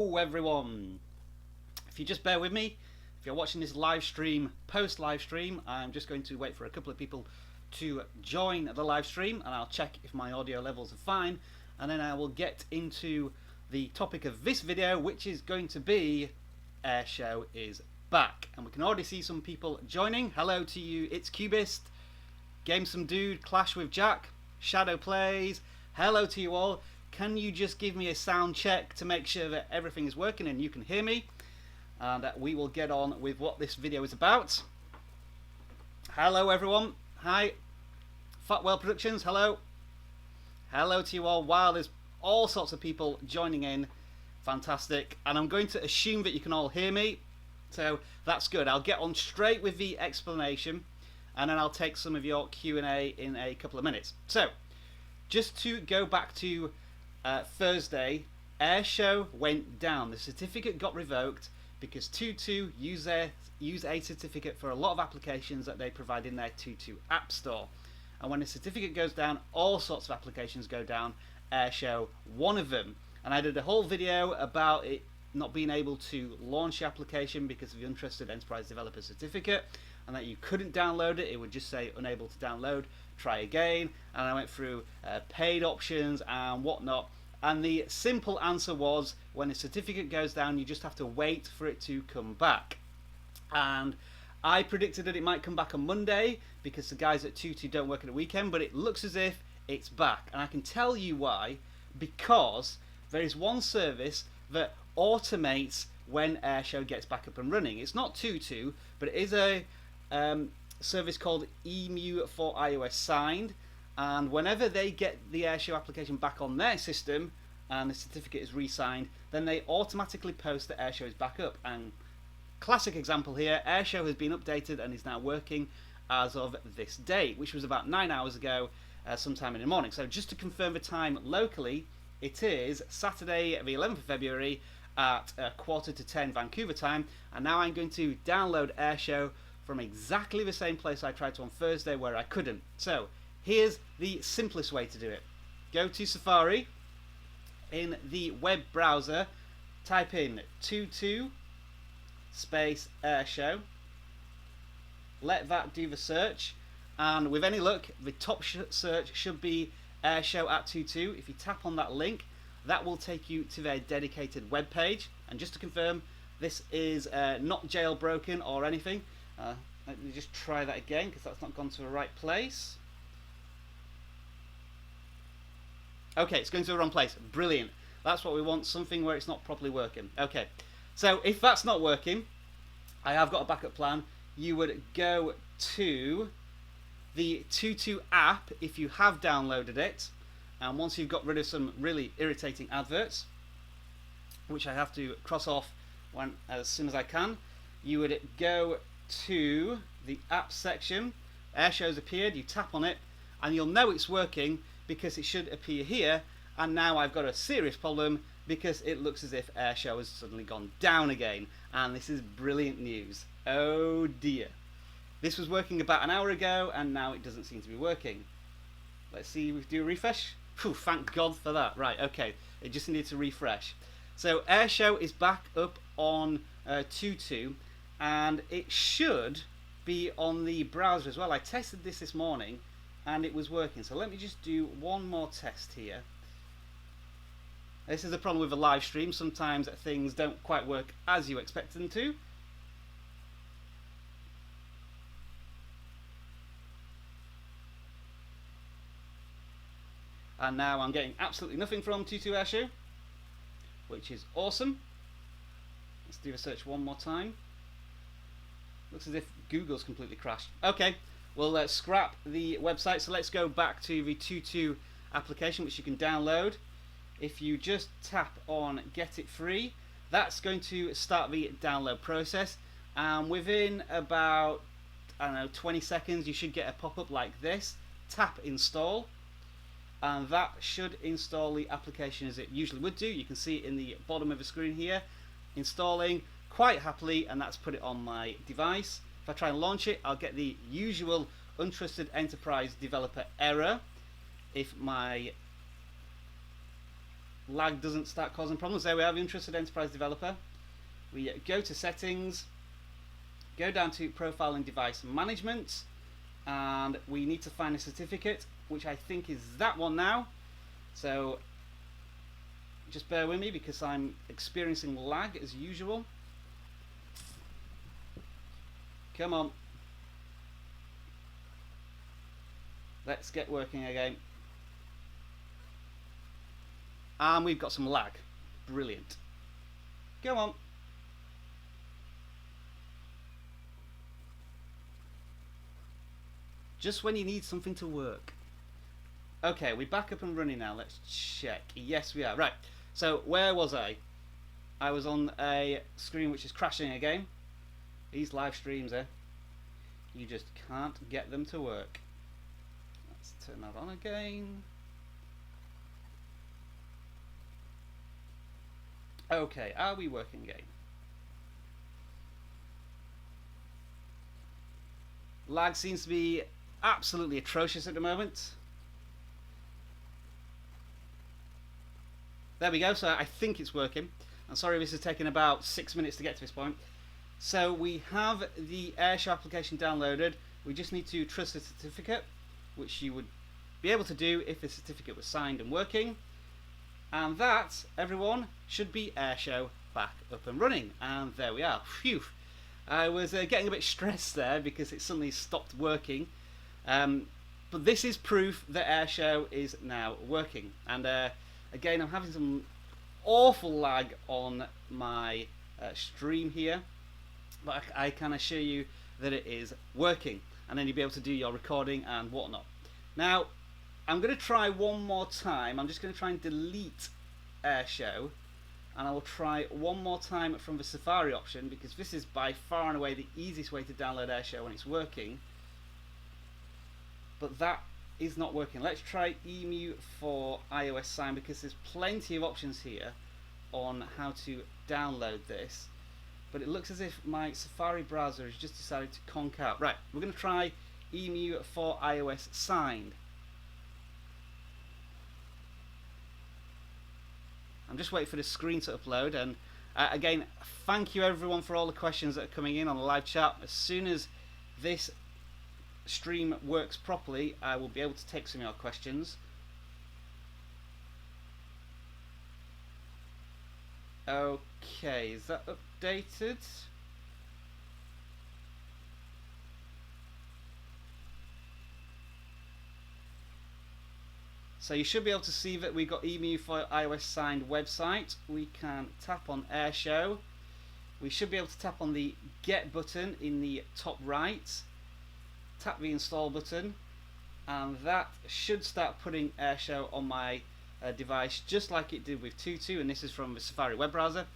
Hello everyone, if you just bear with me, if you're watching this live stream, post live stream, I'm just going to wait for a couple of people to join the live stream and I'll check if my audio levels are fine, and then I will get into the topic of this video, which is going to be Airshou is back. And we can already see some people joining. Hello to you, it's Cubist, Game Some Dude, Clash with Jack, Shadow Plays, hello to you all. Can you just give me a sound check to make sure that everything is working and you can hear me? And we will get on with what this video is about. Hello everyone. Hi. Fatwell Productions, hello. Hello to you all. Wow, there's all sorts of people joining in. Fantastic. And I'm going to assume that you can all hear me. So that's good. I'll get on straight with the explanation and then I'll take some of your Q&A in a couple of minutes. So, just to go back to Thursday, Airshou went down. The certificate got revoked because Tutu use a certificate for a lot of applications that they provide in their Tutu app store. And when a certificate goes down, all sorts of applications go down. Airshou, one of them. And I did a whole video about it not being able to launch the application because of the Untrusted Enterprise Developer Certificate, and that you couldn't download it. It would just say unable to download, try again. And I went through paid options and whatnot, and the simple answer was when a certificate goes down you just have to wait for it to come back. And I predicted that it might come back on Monday because the guys at Tutu don't work at the weekend, but it looks as if it's back, and I can tell you why. Because there is one service that automates when Airshou gets back up and running. It's not Tutu, but it is a service called EMU for iOS signed, and whenever they get the Airshou application back on their system and the certificate is re-signed, then they automatically post that Airshou is back up. And classic example here, Airshou has been updated and is now working as of this date, which was about 9 hours ago, sometime in the morning. So just to confirm the time locally, it is Saturday the 11th of February at 9:45 Vancouver time, and now I'm going to download Airshou from exactly the same place I tried to on Thursday where I couldn't. So here's the simplest way to do it. Go to Safari, in the web browser type in Tutu space Airshou, let that do the search, and with any luck the top search should be Airshou at Tutu. If you tap on that link, that will take you to their dedicated web page. And just to confirm, this is not jailbroken or anything. Let me just try that again because that's not gone to the right place. Okay, it's going to the wrong place. Brilliant. That's what we want, something where it's not properly working. Okay, so if that's not working, I have got a backup plan. You would go to the Tutu app if you have downloaded it, and once you've got rid of some really irritating adverts, which I have to cross off as soon as I can, you would go to the app section. Airshou's appeared, you tap on it and you'll know it's working because it should appear here. And now I've got a serious problem because it looks as if Airshou has suddenly gone down again, and this is brilliant news. Oh dear. This was working about an hour ago and now it doesn't seem to be working. Let's see if we do a refresh. Whew, thank God for that. Right, okay, it just needed to refresh. So Airshou is back up on Tutu, and it should be on the browser as well. I tested this morning and it was working. So let me just do one more test here. This is the problem with a live stream. Sometimes things don't quite work as you expect them to. And now I'm getting absolutely nothing from Tutu Airshou, which is awesome. Let's do a search one more time. Looks as if Google's completely crashed. Okay, well scrap the website. So let's go back to the Tutu application, which you can download. If you just tap on Get It Free, that's going to start the download process. And within about, I don't know, 20 seconds, you should get a pop-up like this. Tap Install, and that should install the application as it usually would do. You can see it in the bottom of the screen here, installing quite happily, and that's put it on my device. If I try and launch it, I'll get the usual Untrusted Enterprise Developer error if my lag doesn't start causing problems. There we have interested enterprise developer. We go to settings, go down to profile and device management, and we need to find a certificate, which I think is that one now. So just bear with me because I'm experiencing lag as usual. Come on. Let's get working again. And we've got some lag. Brilliant. Go on. Just when you need something to work. Okay, we're back up and running now. Let's check. Yes, we are. Right. So, where was I? I was on a screen which is crashing again. These live streams, you just can't get them to work. Let's turn that on again. Okay, are we working again? Lag seems to be absolutely atrocious at the moment. There we go, so I think it's working. I'm sorry this has taken about 6 minutes to get to this point. So we have the Airshou application downloaded. We just need to trust the certificate, which you would be able to do if the certificate was signed and working. And that, everyone, should be Airshou back up and running. And there we are. Phew. I was getting a bit stressed there because it suddenly stopped working. But this is proof that Airshou is now working. And again, I'm having some awful lag on my stream here. But I can assure you that it is working. And then you'll be able to do your recording and whatnot. Now, I'm going to try one more time. I'm just going to try and delete Airshou. And I will try one more time from the Safari option, because this is by far and away the easiest way to download Airshou when it's working. But that is not working. Let's try Emu for iOS Sign, because there's plenty of options here on how to download this. But it looks as if my Safari browser has just decided to conk out. Right, we're going to try Emu for iOS Signed. I'm just waiting for the screen to upload, and again, thank you everyone for all the questions that are coming in on the live chat. As soon as this stream works properly, I will be able to take some of your questions. Okay, is that updated? So you should be able to see that we've got Emu for iOS Signed website. We can tap on Airshou. We should be able to tap on the Get button in the top right. Tap the Install button. And that should start putting Airshou on my device, just like it did with Tutu. And this is from the Safari web browser.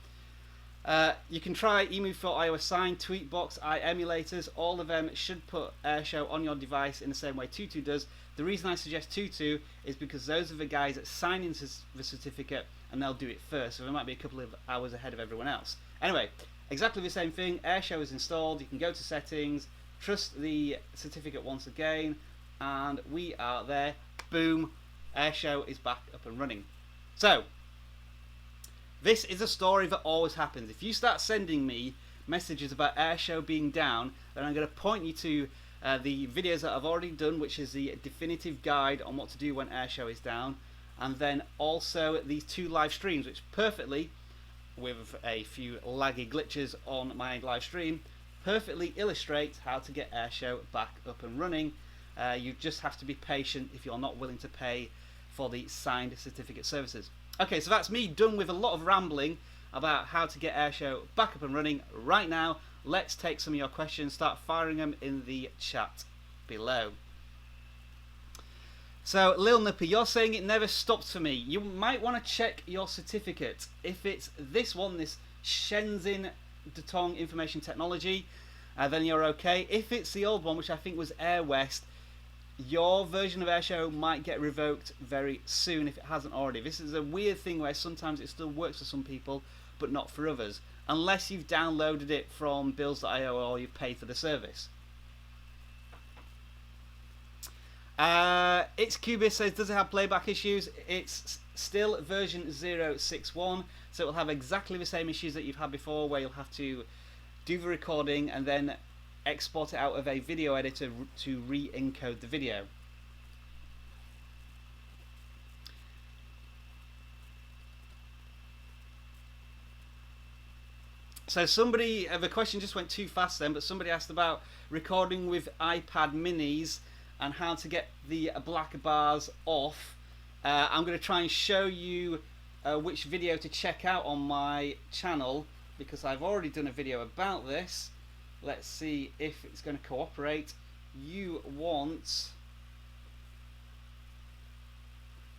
You can try Emu for iOS Sign, Tweetbox, iEmulators. All of them should put Airshou on your device in the same way Tutu does. The reason I suggest Tutu is because those are the guys that sign into the certificate, and they'll do it first, so they might be a couple of hours ahead of everyone else. Anyway, exactly the same thing. Airshou is installed. You can go to settings, trust the certificate once again, and we are there. Boom, Airshou is back up and running. So this is a story that always happens. If you start sending me messages about Airshou being down, then I'm going to point you to the videos that I've already done, which is the definitive guide on what to do when Airshou is down, and then also these two live streams, which perfectly, with a few laggy glitches on my live stream, perfectly illustrate how to get Airshou back up and running. You just have to be patient if you're not willing to pay for the signed certificate services. Okay, so that's me done with a lot of rambling about how to get Airshou back up and running. Right now, let's take some of your questions, start firing them in the chat below. So, Lil Nipper, you're saying it never stopped for me. You might want to check your certificate. If it's this one, this Shenzhen Detong Information Technology, then you're okay. If it's the old one, which I think was Air West, your version of Airshou might get revoked very soon if it hasn't already. This is a weird thing where sometimes it still works for some people, but not for others, unless you've downloaded it from bills.io or you've paid for the service. It's Cubist says, does it have playback issues? It's still version 0.61, so it will have exactly the same issues that you've had before, where you'll have to do the recording and then export it out of a video editor to re-encode the video. So somebody, the question just went too fast then, but somebody asked about recording with iPad minis and how to get the black bars off. I'm going to try and show you which video to check out on my channel, because I've already done a video about this. Let's see if it's going to cooperate. You want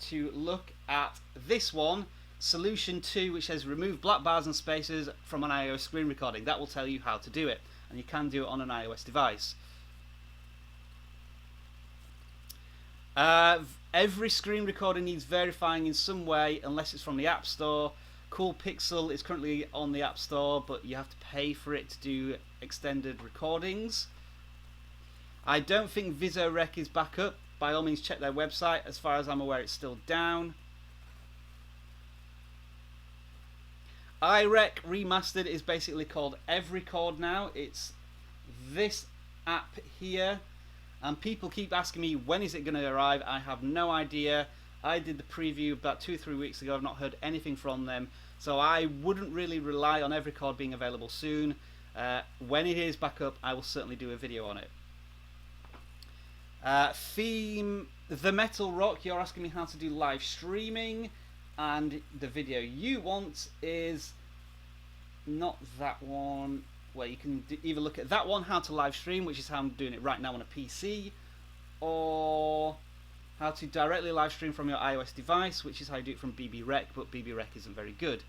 to look at this one, Solution 2, which says remove black bars and spaces from an iOS screen recording. That will tell you how to do it, and you can do it on an iOS device. Every screen recorder needs verifying in some way, unless it's from the App Store. Cool Pixel is currently on the App Store, but you have to pay for it to do extended recordings. I don't think VGJFelix is back up. By all means, check their website. As far as I'm aware, it's still down. iRec Remastered is basically called EveRecord now. It's this app here, and people keep asking me when is it going to arrive. I have no idea. I did the preview about 2 or 3 weeks ago. I've not heard anything from them, so I wouldn't really rely on EveRecord being available soon. When it is back up, I will certainly do a video on it. Theme The Metal Rock, you're asking me how to do live streaming, and the video you want is not that one. Well, you can either look at that one, how to live stream, which is how I'm doing it right now on a PC, or how to directly live stream from your iOS device, which is how you do it from BBRec, but BBRec isn't very good.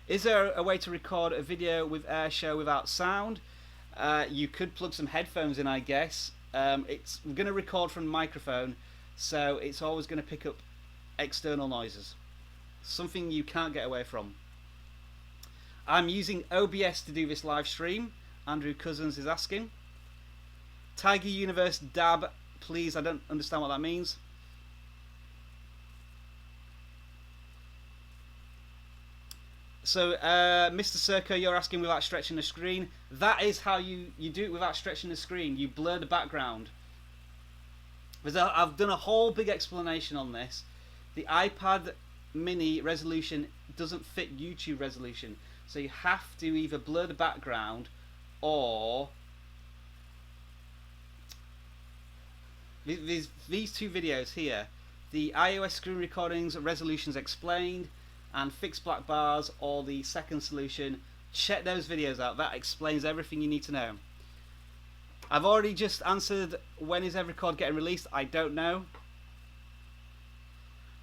Is there a way to record a video with Airshou without sound? You could plug some headphones in, I guess. It's going to record from the microphone, so it's always going to pick up external noises. Something you can't get away from. I'm using OBS to do this live stream. Andrew Cousins is asking. Tiger Universe Dab, please. I don't understand what that means. So, Mr. Serco, you're asking without stretching the screen. That is how you do it without stretching the screen. You blur the background. I've done a whole big explanation on this. The iPad mini resolution doesn't fit YouTube resolution. So you have to either blur the background or... These two videos here. The iOS screen recordings, resolutions explained, and fixed black bars, or the second solution. Check those videos out. That explains everything you need to know. I've already just answered when is EveRecord getting released. I don't know.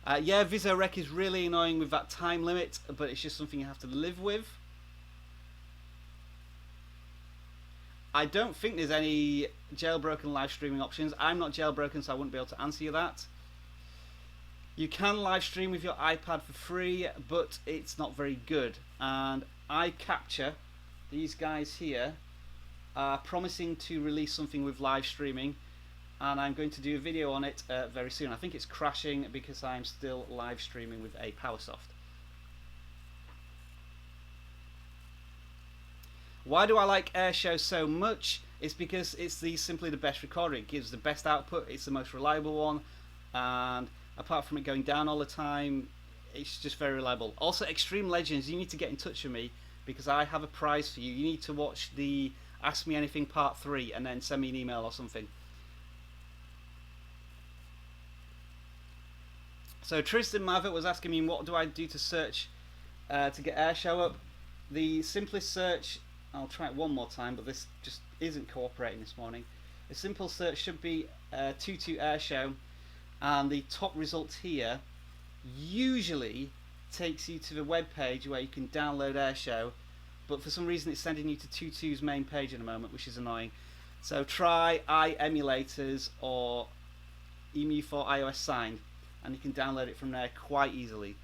Yeah, VGJFelix is really annoying with that time limit, but it's just something you have to live with. I don't think there's any jailbroken live streaming options. I'm not jailbroken, so I wouldn't be able to answer you that. You can live stream with your iPad for free, but it's not very good. And iCapture, these guys here, are promising to release something with live streaming, and I'm going to do a video on it very soon. I think it's crashing because I'm still live streaming with a PowerSoft. Why do I like Airshou so much? It's because it's simply the best recorder. It gives the best output, it's the most reliable one, and apart from it going down all the time, it's just very reliable. Also, Extreme Legends, you need to get in touch with me because I have a prize for you. You need to watch the Ask Me Anything Part 3 and then send me an email or something. So Tristan Maverick was asking me what do I do to search to get Airshou up. The simplest search, I'll try it one more time, but this just isn't cooperating this morning. A simple search should be Tutu Airshou, and the top result here usually takes you to the web page where you can download Airshou, but for some reason it's sending you to Tutu's main page in a moment, which is annoying. So try iEmulators or EMU4 iOS Signed, and you can download it from there quite easily.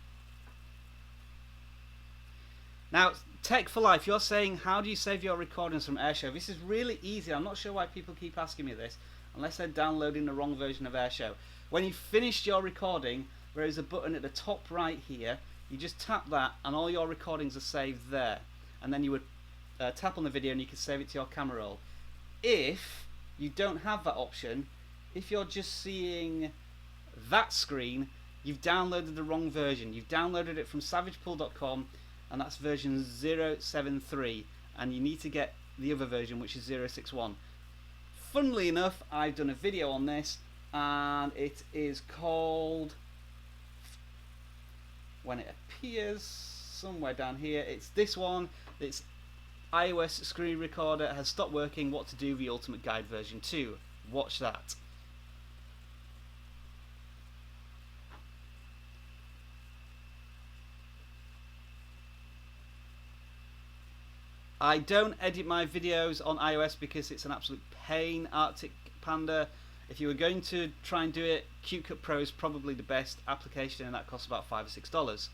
Now, Tech for Life, you're saying how do you save your recordings from Airshou? This is really easy. I'm not sure why people keep asking me this, unless they're downloading the wrong version of Airshou. When you've finished your recording, there is a button at the top right here. You just tap that and all your recordings are saved there. And then you would tap on the video and you can save it to your camera roll. If you don't have that option, if you're just seeing that screen, you've downloaded the wrong version. You've downloaded it from savagepool.com and that's version 073, and you need to get the other version, which is 061. Funnily enough, I've done a video on this and it is called, when it appears somewhere down here, it's this one. It's iOS screen recorder has stopped working, what to do, the ultimate guide version 2. Watch that. I don't edit my videos on iOS because it's an absolute pain, Arctic Panda. If you were going to try and do it, CuteCut Pro is probably the best application, and that costs about $5 or $6.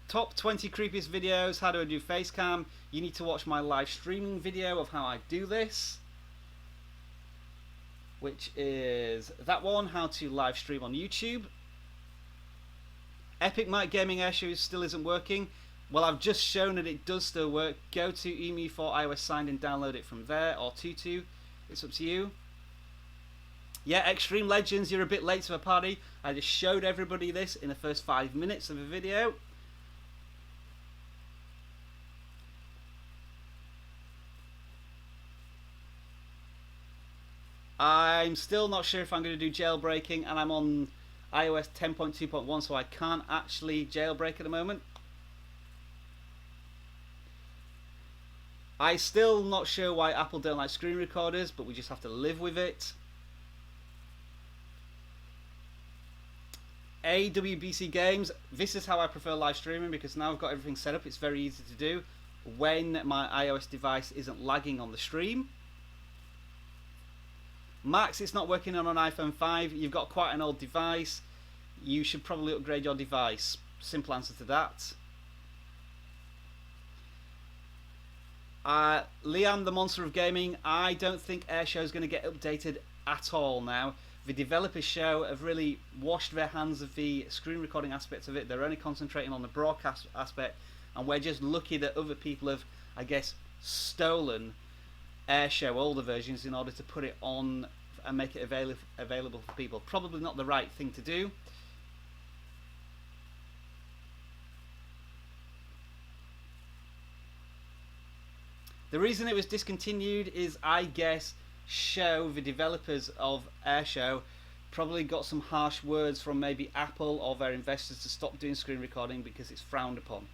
Top 20 creepiest videos, how do I do face cam? You need to watch my live streaming video of how I do this, which is that one, how to live stream on YouTube. Epic Mic Gaming Airshou still isn't working. Well, I've just shown that it does still work. Go to EME for iOS signed in, download it from there, or Tutu. It's up to you. Yeah, Extreme Legends, you're a bit late to the party. I just showed everybody this in the first 5 minutes of the video. I'm still not sure if I'm going to do jailbreaking, and I'm on iOS 10.2.1, so I can't actually jailbreak at the moment. I'm still not sure why Apple don't like screen recorders, but we just have to live with it. AWBC Games, this is how I prefer live streaming, because now I've got everything set up, it's very easy to do when my iOS device isn't lagging on the stream. Max, it's not working on an iPhone 5. You've got quite an old device. You should probably upgrade your device. Simple answer to that. Liam, the monster of gaming, I don't think Airshou is going to get updated at all now. The developers show have really washed their hands of the screen recording aspects of it. They're only concentrating on the broadcast aspect, and we're just lucky that other people have, I guess, stolen Airshou older versions in order to put it on and make it available for people. Probably not the right thing to do. The reason it was discontinued is, I guess, the developers of Airshou probably got some harsh words from maybe Apple or their investors to stop doing screen recording because it's frowned upon.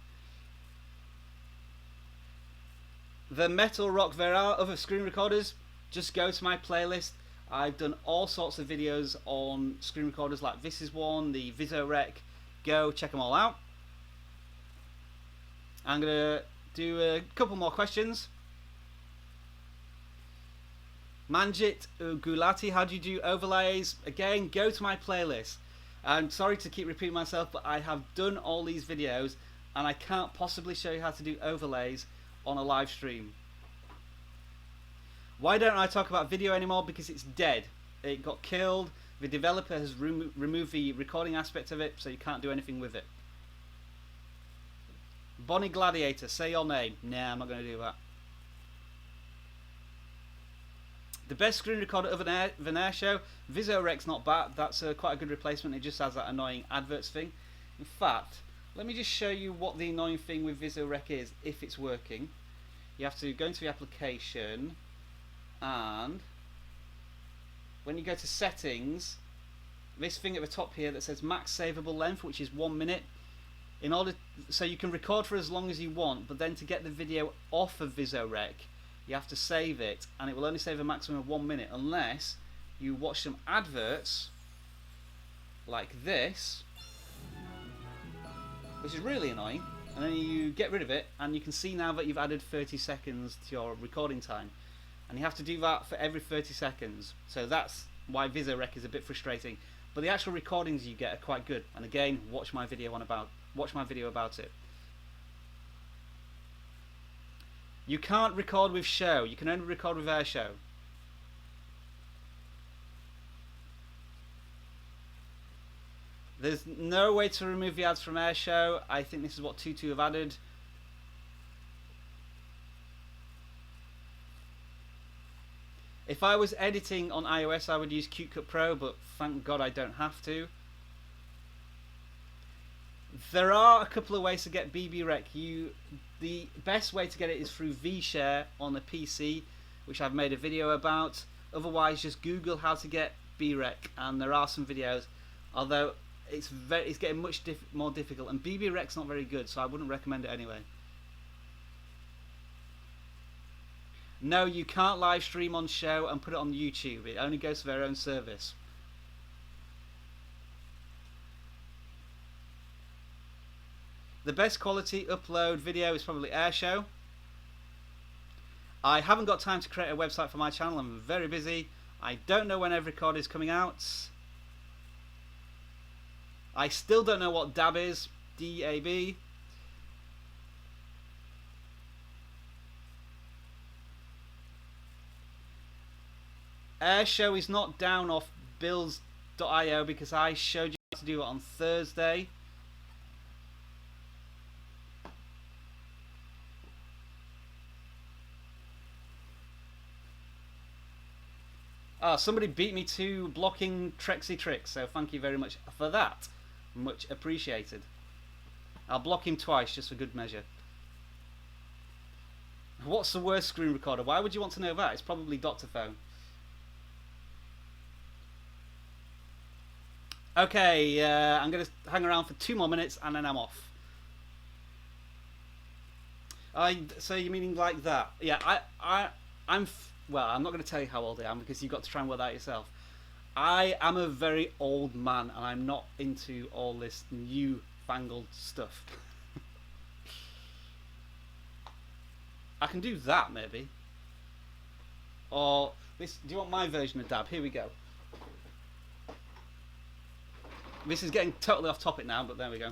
The Metal Rock, there are other screen recorders. Just go to my playlist. I've done all sorts of videos on screen recorders, like this is one, the VisoRec. Go check them all out. I'm going to do a couple more questions. Manjit Gulati, how do you do overlays? Again, go to my playlist. I'm sorry to keep repeating myself, but I have done all these videos and I can't possibly show you how to do overlays on a live stream. Why don't I talk about video anymore? Because it's dead. It got killed. The developer has removed the recording aspect of it, so you can't do anything with it. Bonnie Gladiator, say your name. Nah, I'm not going to do that. The best screen recorder of an Airshou, VisoRec's not bad. That's quite a good replacement. It just has that annoying adverts thing. In fact, let me just show you what the annoying thing with VisoRec is if it's working. You have to go into the application, and when you go to settings, this thing at the top here that says max savable length, which is 1 minute, so you can record for as long as you want, but then to get the video off of VisoRec, you have to save it, and it will only save a maximum of 1 minute unless you watch some adverts like this, which is really annoying, and then you get rid of it, and you can see now that you've added 30 seconds to your recording time, and you have to do that for every 30 seconds. So that's why VisoRec is a bit frustrating, but the actual recordings you get are quite good. And again, watch my video about it. You can't record with Show, you can only record with Airshou. There's no way to remove the ads from Airshou. I think this is what Tutu have added. If I was editing on iOS, I would use QCut Pro, but thank God I don't have to. There are a couple of ways to get BBRec. The best way to get it is through VShare on a PC, which I've made a video about. Otherwise, just Google how to get BRec, and there are some videos. Although it's getting much more difficult, and BBRec's not very good, so I wouldn't recommend it anyway. No, you can't live stream on Show and put it on YouTube. It only goes to their own service. The best quality upload video is probably Airshou. I haven't got time to create a website for my channel. I'm very busy. I don't know when every record is coming out. I still don't know what DAB is. D-A-B. Airshou is not down off builds.io because I showed you how to do it on Thursday. Somebody beat me to blocking Trexy Tricks, so thank you very much for that. Much appreciated. I'll block him twice just for good measure. What's the worst screen recorder? Why would you want to know that? It's probably Dr. Phone. Okay, I'm going to hang around for 2 more minutes and then I'm off. So you're meaning like that? Yeah, well, I'm not going to tell you how old I am because you've got to try and work that out yourself. I am a very old man and I'm not into all this newfangled stuff. I can do that maybe. Or this. Do you want my version of DAB? Here we go. This is getting totally off topic now, but there we go.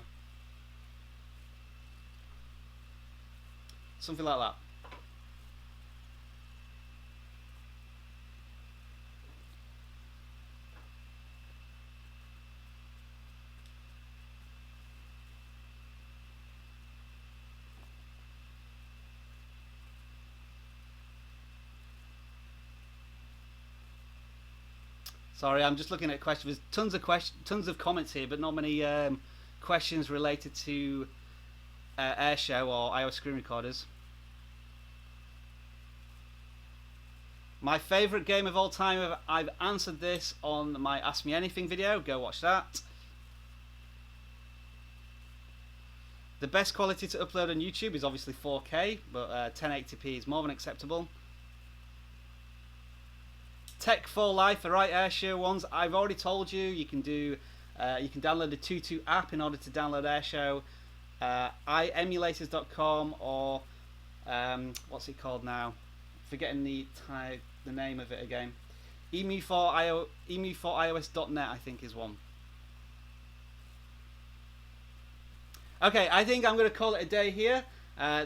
Something like that. Sorry, I'm just looking at questions. There's tons of comments here, but not many questions related to Airshou or iOS screen recorders. My favourite game of all time, I've answered this on my Ask Me Anything video. Go watch that. The best quality to upload on YouTube is obviously 4K, but 1080p is more than acceptable. Tech for Life, the right Airshou ones. I've already told you. You can do. You can download the Tutu app in order to download Airshou. Emulators.com or what's it called now? Forgetting the name of it again. emu4ios.net I think is one. Okay, I think I'm going to call it a day here.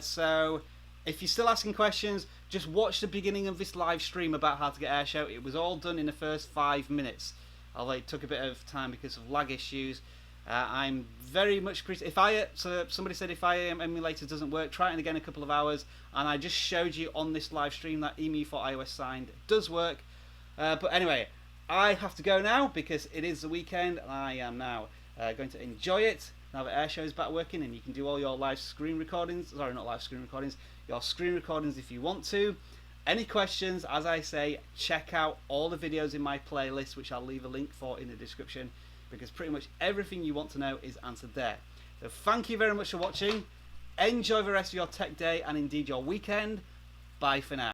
So if you're still asking questions, just watch the beginning of this live stream about how to get Airshou. It was all done in the first 5 minutes, although it took a bit of time because of lag issues. I'm very much so somebody said if emulator doesn't work, try it again in a couple of hours, and I just showed you on this live stream that emu4ios signed does work. But anyway, I have to go now because it is the weekend and I am now going to enjoy it now that Airshou is back working and you can do all your live screen recordings. Sorry, not live screen recordings. Your screen recordings if you want to. Any questions, as I say, check out all the videos in my playlist, which I'll leave a link for in the description, because pretty much everything you want to know is answered there. So thank you very much for watching. Enjoy the rest of your tech day and indeed your weekend. Bye for now.